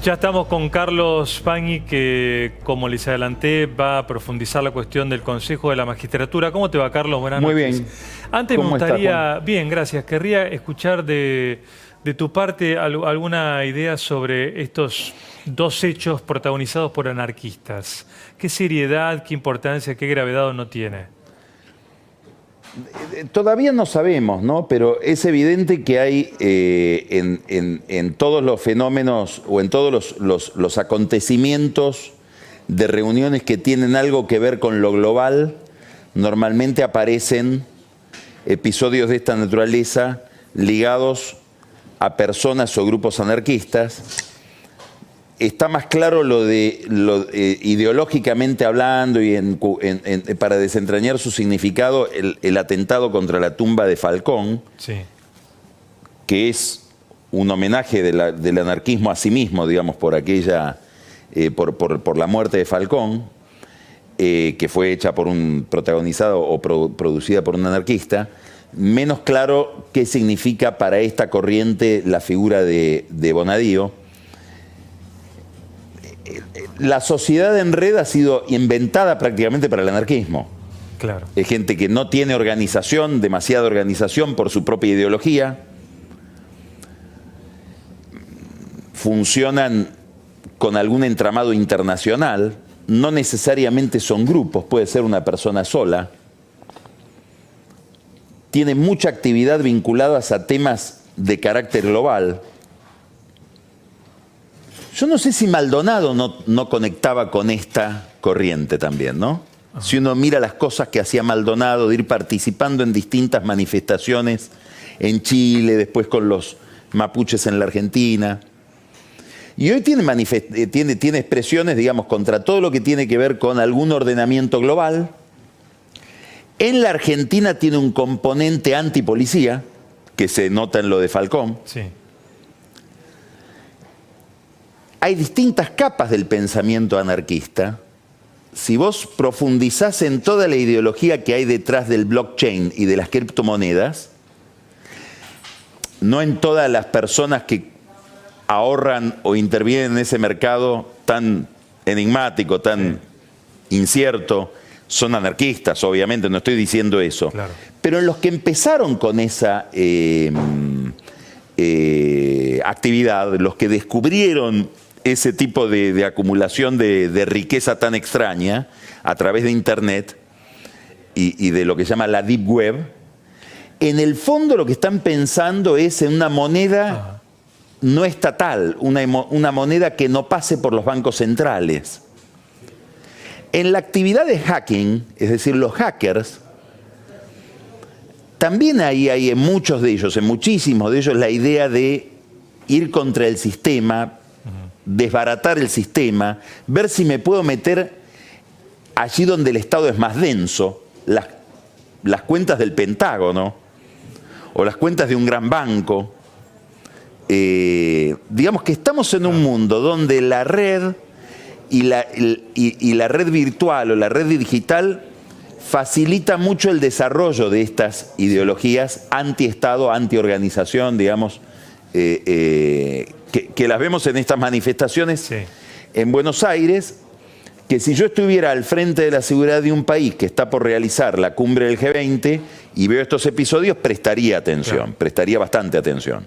Ya estamos con Carlos Pagni, que, como les adelanté, va a profundizar la cuestión del Consejo de la Magistratura. ¿Cómo te va, Carlos? Buenas noches. Muy bien. Antes me gustaría... Bien, gracias. Querría escuchar de tu parte alguna idea sobre estos dos hechos protagonizados por anarquistas. ¿Qué seriedad, qué importancia, qué gravedad no tiene? Todavía no sabemos, ¿no? Pero es evidente que hay en todos los fenómenos o en todos los acontecimientos de reuniones que tienen algo que ver con lo global, normalmente aparecen episodios de esta naturaleza ligados a personas o grupos anarquistas. Está más claro ideológicamente hablando y para desentrañar su significado, el atentado contra la tumba de Falcón, sí, que es un homenaje del anarquismo a sí mismo, digamos, por la muerte de Falcón, que fue hecha por protagonizado o producida por un anarquista. Menos claro qué significa para esta corriente la figura de Bonadío. La sociedad en red ha sido inventada prácticamente para el anarquismo. Claro. Es gente que no tiene organización, demasiada organización por su propia ideología. Funcionan con algún entramado internacional. No necesariamente son grupos, puede ser una persona sola. Tiene mucha actividad vinculada a temas de carácter global. Yo no sé si Maldonado no conectaba con esta corriente también, ¿no? Ajá. Si uno mira las cosas que hacía Maldonado, de ir participando en distintas manifestaciones en Chile, después con los mapuches en la Argentina. Y hoy tiene expresiones, digamos, contra todo lo que tiene que ver con algún ordenamiento global. En la Argentina tiene un componente antipolicía, que se nota en lo de Falcón. Sí. Hay distintas capas del pensamiento anarquista. Si vos profundizás en toda la ideología que hay detrás del blockchain y de las criptomonedas, no en todas las personas que ahorran o intervienen en ese mercado tan enigmático, tan incierto, son anarquistas, obviamente, no estoy diciendo eso. Claro. Pero en los que empezaron con esa actividad, los que descubrieron ese tipo de acumulación de riqueza tan extraña a través de Internet y de lo que se llama la Deep Web, en el fondo lo que están pensando es en una moneda no estatal, una moneda que no pase por los bancos centrales. En la actividad de hacking, es decir, los hackers, también hay en muchos de ellos, en muchísimos de ellos, la idea de ir contra el sistema, desbaratar el sistema, ver si me puedo meter allí donde el Estado es más denso, las cuentas del Pentágono o las cuentas de un gran banco. Digamos que estamos en un mundo donde la red y la red virtual o la red digital facilita mucho el desarrollo de estas ideologías anti-Estado, anti-organización, digamos, que las vemos en estas manifestaciones, sí, en Buenos Aires, que si yo estuviera al frente de la seguridad de un país que está por realizar la cumbre del G20 y veo estos episodios, prestaría atención, claro, prestaría bastante atención.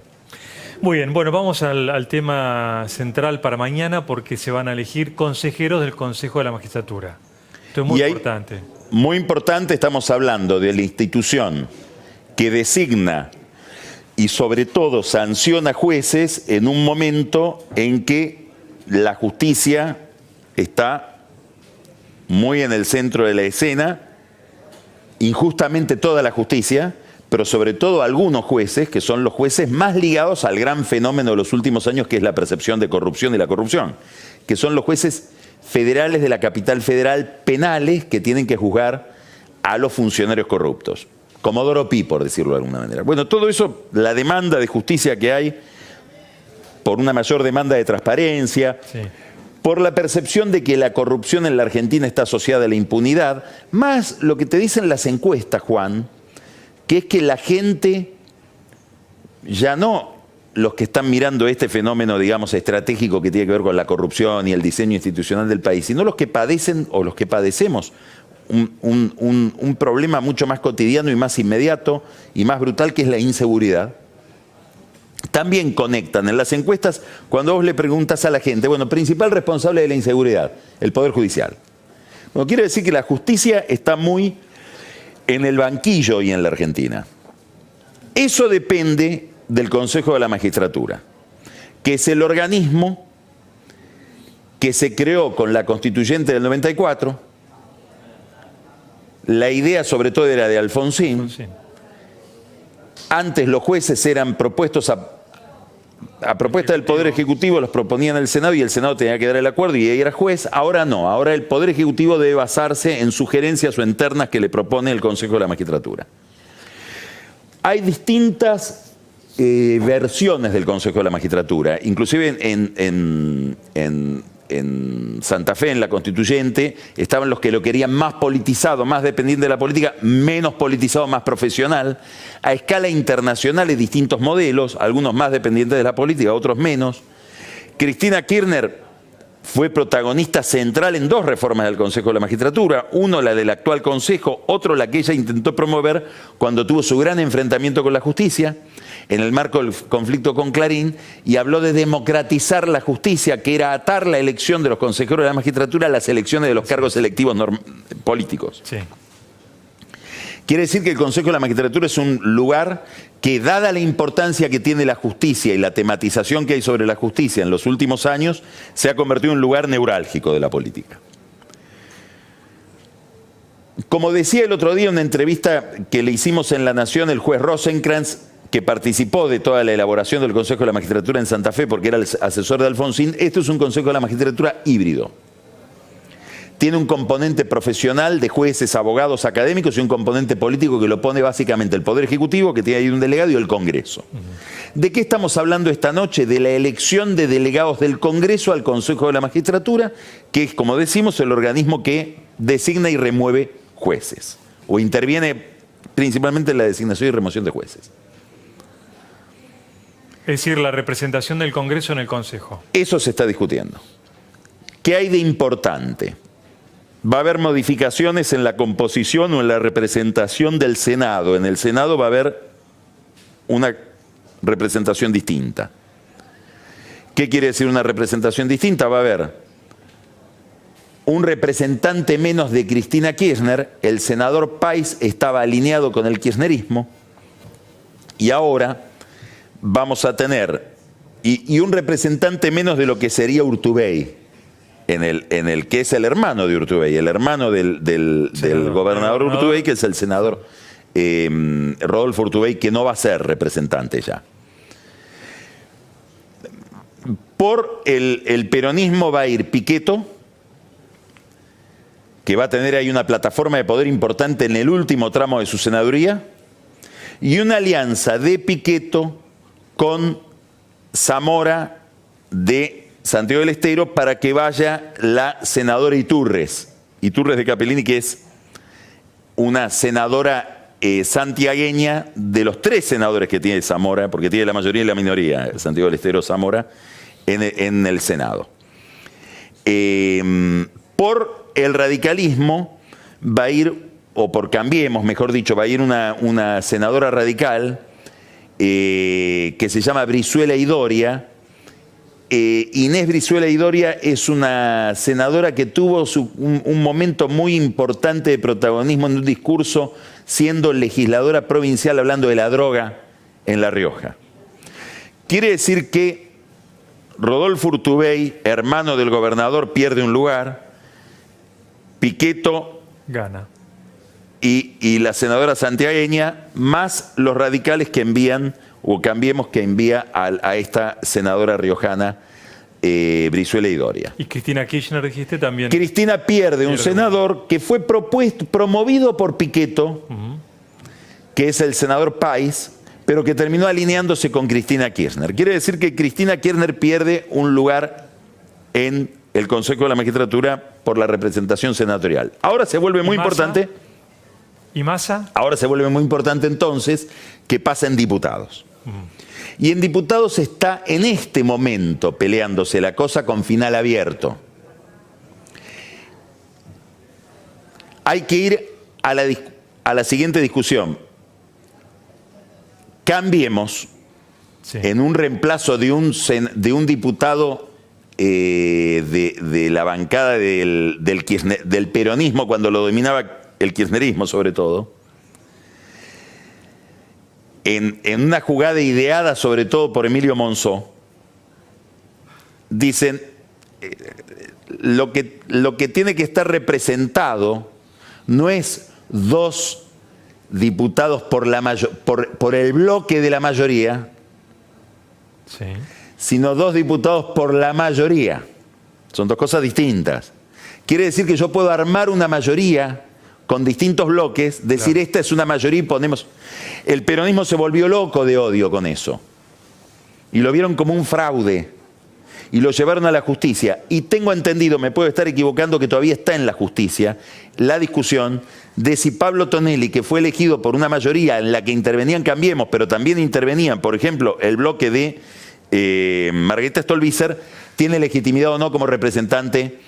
Muy bien, bueno, vamos al tema central para mañana, porque se van a elegir consejeros del Consejo de la Magistratura. Esto es muy importante. Muy importante, estamos hablando de la institución que designa y sobre todo sanciona jueces en un momento en que la justicia está muy en el centro de la escena, injustamente toda la justicia, pero sobre todo algunos jueces, que son los jueces más ligados al gran fenómeno de los últimos años, que es la percepción de corrupción y la corrupción, que son los jueces federales de la capital federal, penales, que tienen que juzgar a los funcionarios corruptos. Comodoro Pi, por decirlo de alguna manera. Bueno, todo eso, la demanda de justicia que hay, por una mayor demanda de transparencia, sí, por la percepción de que la corrupción en la Argentina está asociada a la impunidad, más lo que te dicen las encuestas, Juan, que es que la gente ya no los que están mirando este fenómeno, digamos, estratégico que tiene que ver con la corrupción y el diseño institucional del país, sino los que padecen o los que padecemos un problema mucho más cotidiano y más inmediato y más brutal, que es la inseguridad. También conectan en las encuestas cuando vos le preguntas a la gente, bueno, principal responsable de la inseguridad, el Poder Judicial. Bueno, quiere decir que la justicia está muy en el banquillo y en la Argentina. Eso depende del Consejo de la Magistratura, que es el organismo que se creó con la Constituyente del 94. La idea sobre todo era de Alfonsín. Antes los jueces eran propuestos a propuesta del Poder Ejecutivo, los proponían el Senado y el Senado tenía que dar el acuerdo y era juez. Ahora no, ahora el Poder Ejecutivo debe basarse en sugerencias o en ternas que le propone el Consejo de la Magistratura. Hay distintas versiones del Consejo de la Magistratura, inclusive en Santa Fe, en la Constituyente, estaban los que lo querían más politizado, más dependiente de la política, menos politizado, más profesional. A escala internacional hay distintos modelos, algunos más dependientes de la política, otros menos. Cristina Kirchner fue protagonista central en dos reformas del Consejo de la Magistratura, uno la del actual Consejo, otro la que ella intentó promover cuando tuvo su gran enfrentamiento con la justicia, en el marco del conflicto con Clarín, y habló de democratizar la justicia, que era atar la elección de los consejeros de la magistratura a las elecciones de los cargos selectivos políticos. Sí. Quiere decir que el Consejo de la Magistratura es un lugar que, dada la importancia que tiene la justicia y la tematización que hay sobre la justicia en los últimos años, se ha convertido en un lugar neurálgico de la política. Como decía el otro día en una entrevista que le hicimos en La Nación, el juez Rosenkrantz, que participó de toda la elaboración del Consejo de la Magistratura en Santa Fe porque era el asesor de Alfonsín, esto es un Consejo de la Magistratura híbrido. Tiene un componente profesional de jueces, abogados, académicos y un componente político que lo pone básicamente el Poder Ejecutivo, que tiene ahí un delegado, y el Congreso. ¿De qué estamos hablando esta noche? De la elección de delegados del Congreso al Consejo de la Magistratura, que es, como decimos, el organismo que designa y remueve jueces, o interviene principalmente en la designación y remoción de jueces. Es decir, la representación del Congreso en el Consejo. Eso se está discutiendo. ¿Qué hay de importante? Va a haber modificaciones en la composición o en la representación del Senado. En el Senado va a haber una representación distinta. ¿Qué quiere decir una representación distinta? Va a haber un representante menos de Cristina Kirchner. El senador País estaba alineado con el kirchnerismo y ahora vamos a tener y un representante menos de lo que sería Urtubey, en el que es el hermano de Urtubey, el hermano del gobernador Urtubey, que es el senador Rodolfo Urtubey, que no va a ser representante ya. Por el peronismo va a ir Pichetto, que va a tener ahí una plataforma de poder importante en el último tramo de su senaduría, y una alianza de Pichetto con Zamora de Santiago del Estero para que vaya la senadora Iturres de Capellini, que es una senadora santiagueña de los tres senadores que tiene Zamora, porque tiene la mayoría y la minoría, Santiago del Estero, Zamora, en el Senado. Por el radicalismo va a ir, o por Cambiemos, mejor dicho, va a ir una senadora radical que se llama Brizuela Idoria. Inés Brizuela Idoria es una senadora que tuvo un momento muy importante de protagonismo en un discurso siendo legisladora provincial hablando de la droga en La Rioja. Quiere decir que Rodolfo Urtubey, hermano del gobernador, pierde un lugar, Pichetto gana. Y la senadora santiagueña, más los radicales que envían, o Cambiemos que envía a esta senadora riojana, Brizuela Idoria. Y Cristina Kirchner, dijiste también. Cristina pierde un senador que fue promovido por Pichetto, que es el senador País, pero que terminó alineándose con Cristina Kirchner. Quiere decir que Cristina Kirchner pierde un lugar en el Consejo de la Magistratura por la representación senatorial. Ahora se vuelve muy importante. ¿Y Massa? Ahora se vuelve muy importante entonces que pasa en diputados. Y en diputados está en este momento peleándose la cosa con final abierto. Hay que ir a la siguiente discusión. Cambiemos en un reemplazo de un diputado de la bancada del peronismo, cuando lo dominaba el kirchnerismo sobre todo, en una jugada ideada sobre todo por Emilio Monzó, dicen lo que tiene que estar representado no es 2 diputados por el bloque de la mayoría, sino 2 diputados por la mayoría. Son 2 cosas distintas. Quiere decir que yo puedo armar una mayoría con distintos bloques, decir esta es una mayoría y ponemos... El peronismo se volvió loco de odio con eso. Y lo vieron como un fraude. Y lo llevaron a la justicia. Y tengo entendido, me puedo estar equivocando, que todavía está en la justicia la discusión de si Pablo Tonelli, que fue elegido por una mayoría en la que intervenían Cambiemos, pero también intervenían, por ejemplo, el bloque de Margarita Stolbizer, tiene legitimidad o no como representante,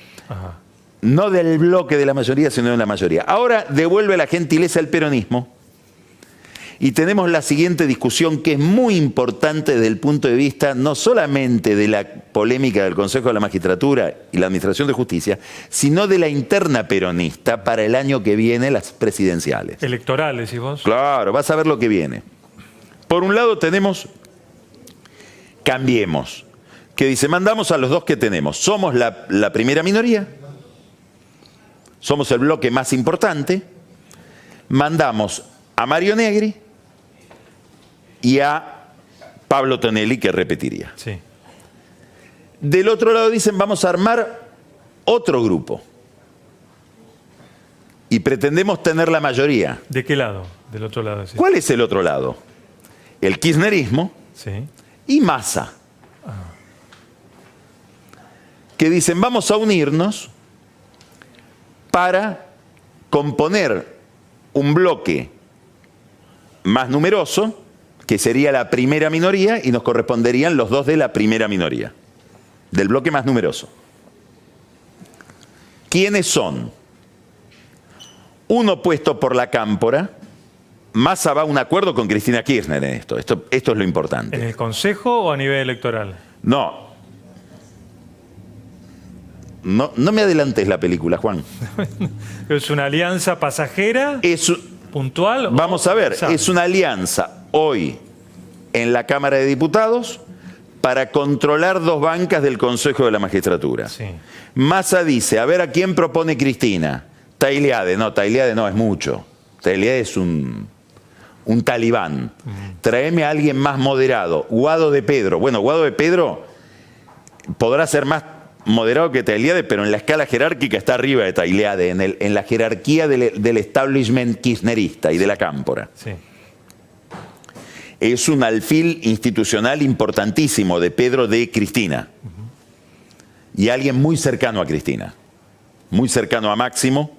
no del bloque de la mayoría, sino de la mayoría. Ahora devuelve la gentileza el peronismo y tenemos la siguiente discusión, que es muy importante desde el punto de vista no solamente de la polémica del Consejo de la Magistratura y la Administración de Justicia, sino de la interna peronista para el año que viene, las presidenciales. Electorales, ¿y vos? Claro, vas a ver lo que viene. Por un lado tenemos Cambiemos, que dice, mandamos a los 2 que tenemos. Somos la primera minoría, somos el bloque más importante, mandamos a Mario Negri y a Pablo Tonelli, que repetiría. Sí. Del otro lado dicen, vamos a armar otro grupo. Y pretendemos tener la mayoría. ¿De qué lado? Del otro lado. Sí. ¿Cuál es el otro lado? El kirchnerismo y Massa. Que dicen, vamos a unirnos para componer un bloque más numeroso, que sería la primera minoría, y nos corresponderían los 2 de la primera minoría, del bloque más numeroso. ¿Quiénes son? Uno puesto por la Cámpora. Massa va a un acuerdo con Cristina Kirchner en esto. Esto es lo importante. ¿En el Consejo o a nivel electoral? No. No me adelantes la película, Juan. ¿Es una alianza pasajera? ¿Puntual? Vamos a ver, es una alianza hoy en la Cámara de Diputados para controlar 2 bancas del Consejo de la Magistratura. Massa dice, a ver, ¿a quién propone Cristina? Tailiade. No, Tailiade no, es mucho. Tailiade es un talibán. Tráeme a alguien más moderado. Guado de Pedro. Bueno, Guado de Pedro podrá ser más moderado que Tailiade, pero en la escala jerárquica está arriba de Tailiade, en la jerarquía del establishment kirchnerista y de la Cámpora. Es un alfil institucional importantísimo de Pedro de Cristina. Y alguien muy cercano a Cristina. Muy cercano a Máximo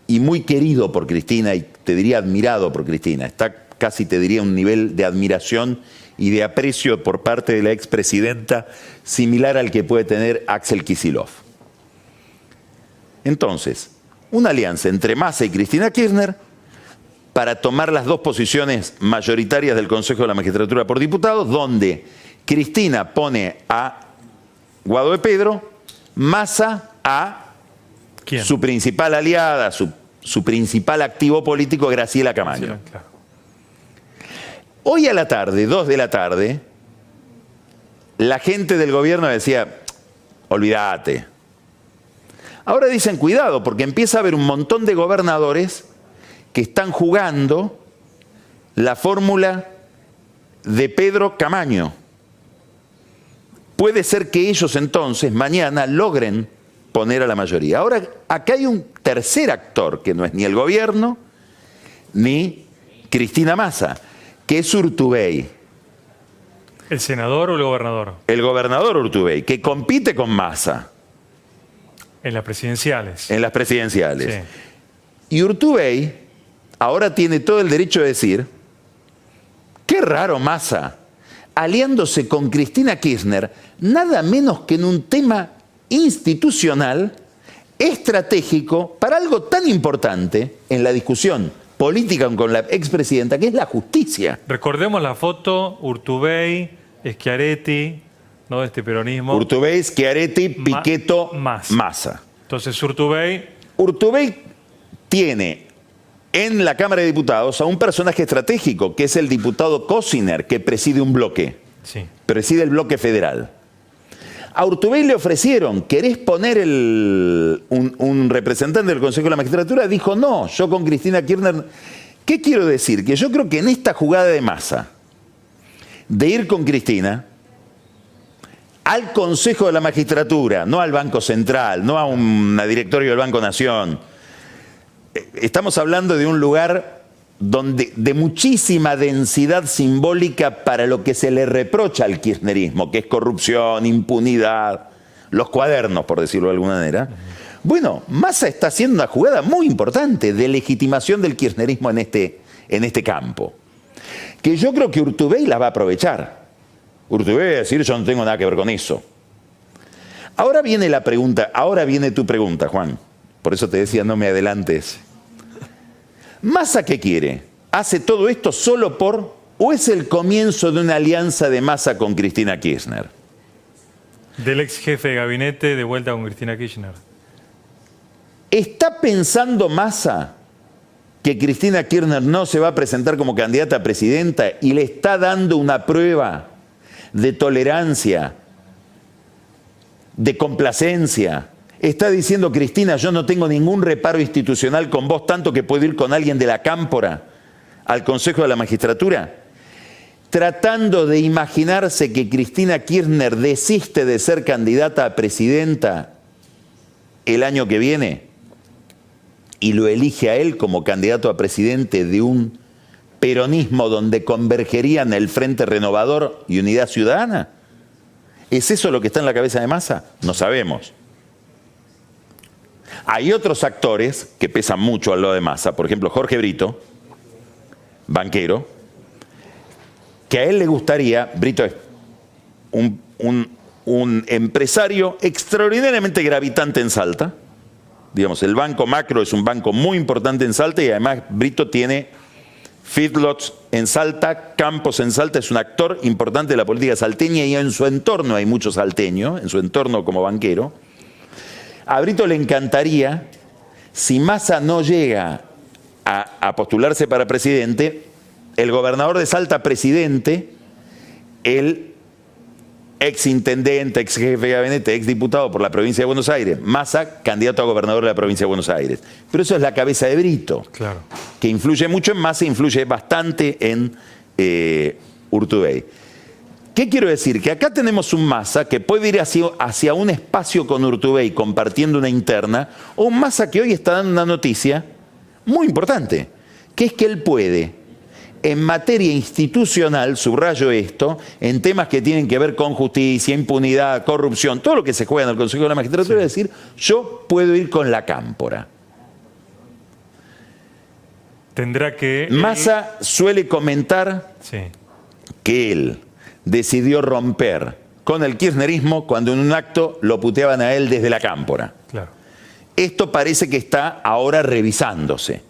y muy querido por Cristina, y te diría admirado por Cristina. Está casi, te diría, un nivel de admiración y de aprecio por parte de la expresidenta similar al que puede tener Axel Kicillof. Entonces, una alianza entre Massa y Cristina Kirchner para tomar las 2 posiciones mayoritarias del Consejo de la Magistratura por diputados, donde Cristina pone a Guado de Pedro, Massa a su principal aliada, su principal activo político, Graciela Camaño. Hoy a la tarde, 2 de la tarde, la gente del gobierno decía, olvídate. Ahora dicen, cuidado, porque empieza a haber un montón de gobernadores que están jugando la fórmula de Pedro Camaño. Puede ser que ellos entonces mañana logren poner a la mayoría. Ahora, acá hay un tercer actor que no es ni el gobierno ni Cristina Massa, que es Urtubey. ¿El senador o el gobernador? El gobernador Urtubey, que compite con Massa. En las presidenciales. En las presidenciales. Y Urtubey ahora tiene todo el derecho de decir qué raro Massa, aliándose con Cristina Kirchner, nada menos que en un tema institucional, estratégico, para algo tan importante en la discusión política con la expresidenta, que es la justicia. Recordemos la foto, Urtubey, Schiaretti, ¿no? Este peronismo. Urtubey, Schiaretti, Pichetto, Massa. Entonces Urtubey tiene en la Cámara de Diputados a un personaje estratégico, que es el diputado Cosiner, que preside un bloque. Sí. Preside el bloque federal. A Urtubey le ofrecieron, ¿querés poner un representante del Consejo de la Magistratura? Dijo, no, yo con Cristina Kirchner. ¿Qué quiero decir? Que yo creo que en esta jugada de Massa, de ir con Cristina al Consejo de la Magistratura, no al Banco Central, no a un directorio del Banco Nación, estamos hablando de un lugar de muchísima densidad simbólica para lo que se le reprocha al kirchnerismo, que es corrupción, impunidad, los cuadernos, por decirlo de alguna manera. Bueno, Massa está haciendo una jugada muy importante de legitimación del kirchnerismo en este campo, que yo creo que Urtubey la va a aprovechar. Urtubey va a decir, yo no tengo nada que ver con eso. Ahora viene la pregunta, ahora viene tu pregunta, Juan. Por eso te decía, no me adelantes. ¿Massa qué quiere? ¿Hace todo esto solo o es el comienzo de una alianza de Massa con Cristina Kirchner? Del ex jefe de gabinete de vuelta con Cristina Kirchner. ¿Está pensando Massa que Cristina Kirchner no se va a presentar como candidata a presidenta y le está dando una prueba de tolerancia, de complacencia? Está diciendo, Cristina, yo no tengo ningún reparo institucional con vos, tanto que puedo ir con alguien de la Cámpora al Consejo de la Magistratura, tratando de imaginarse que Cristina Kirchner desiste de ser candidata a presidenta el año que viene y lo elige a él como candidato a presidente de un peronismo donde convergerían el Frente Renovador y Unidad Ciudadana. ¿Es eso lo que está en la cabeza de Massa? No sabemos. Hay otros actores que pesan mucho al lado de Massa, por ejemplo Jorge Brito, banquero, que a él le gustaría, Brito es un empresario extraordinariamente gravitante en Salta, digamos, el Banco Macro es un banco muy importante en Salta y además Brito tiene feedlots en Salta, campos en Salta, es un actor importante de la política salteña y en su entorno hay muchos salteños, en su entorno como banquero. A Brito le encantaría, si Massa no llega a postularse para presidente, el gobernador de Salta presidente, el ex intendente, ex jefe de gabinete, ex diputado por la provincia de Buenos Aires, Massa, candidato a gobernador de la provincia de Buenos Aires. Pero eso es la cabeza de Brito, claro, que influye mucho en Massa, influye bastante en Urtubey. ¿Qué quiero decir? Que acá tenemos un Massa que puede ir hacia un espacio con Urtubey compartiendo una interna, o un Massa que hoy está dando una noticia muy importante, que es que él puede, en materia institucional, subrayo esto, en temas que tienen que ver con justicia, impunidad, corrupción, todo lo que se juega en el Consejo de la Magistratura, es decir, yo puedo ir con la Cámpora. Tendrá que... Massa suele comentar que él decidió romper con el kirchnerismo cuando en un acto lo puteaban a él desde la Cámpora. Claro. Esto parece que está ahora revisándose.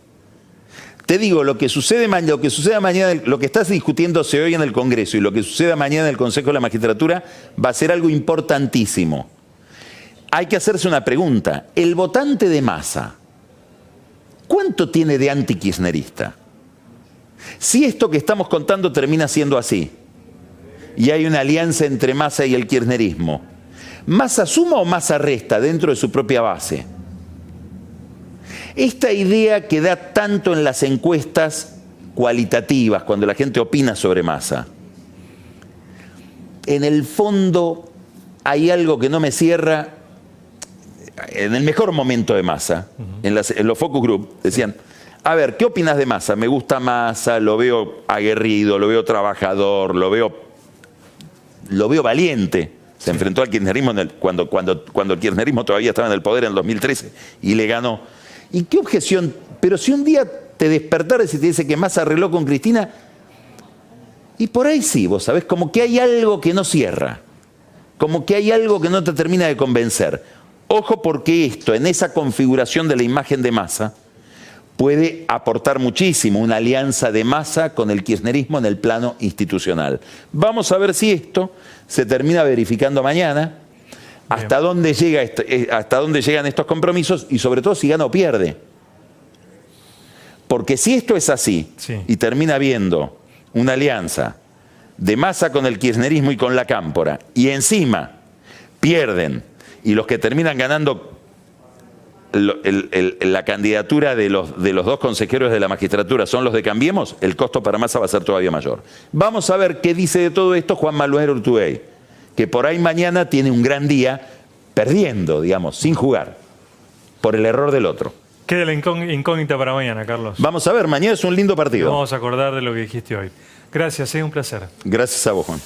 Te digo, lo que suceda mañana, lo que está discutiéndose hoy en el Congreso y lo que suceda mañana en el Consejo de la Magistratura va a ser algo importantísimo. Hay que hacerse una pregunta. El votante de Massa, ¿cuánto tiene de antikirchnerista? Si esto que estamos contando termina siendo así, y hay una alianza entre Massa y el kirchnerismo, ¿Massa suma o Massa resta dentro de su propia base? Esta idea que da tanto en las encuestas cualitativas, cuando la gente opina sobre Massa, en el fondo hay algo que no me cierra. En el mejor momento de Massa, en los focus group, decían, a ver, ¿qué opinas de Massa? Me gusta Massa, lo veo aguerrido, lo veo trabajador, lo veo valiente. Se enfrentó al kirchnerismo cuando el kirchnerismo todavía estaba en el poder en el 2013 y le ganó. ¿Y qué objeción? Pero si un día te despertaras y te dice que Massa arregló con Cristina, Y por ahí sí, vos sabés, como que hay algo que no cierra, como que hay algo que no te termina de convencer. Ojo, porque esto, en esa configuración de la imagen de Massa, puede aportar muchísimo una alianza de Massa con el kirchnerismo en el plano institucional. Vamos a ver si esto se termina verificando mañana, hasta dónde llegan estos compromisos y sobre todo si gana o pierde. Porque si esto es así, Sí. y termina habiendo una alianza de Massa con el kirchnerismo y con la Cámpora, y encima pierden, y los que terminan ganando la candidatura de los dos consejeros de la magistratura son los de Cambiemos, el costo para Massa va a ser todavía mayor. Vamos a ver qué dice de todo esto Juan Manuel Urtubey, que por ahí mañana tiene un gran día perdiendo, digamos, sin jugar, por el error del otro. Queda la incógnita para mañana, Carlos. Vamos a ver, mañana es un lindo partido. Vamos a acordar de lo que dijiste hoy. Gracias, es un placer. Gracias a vos, Juan.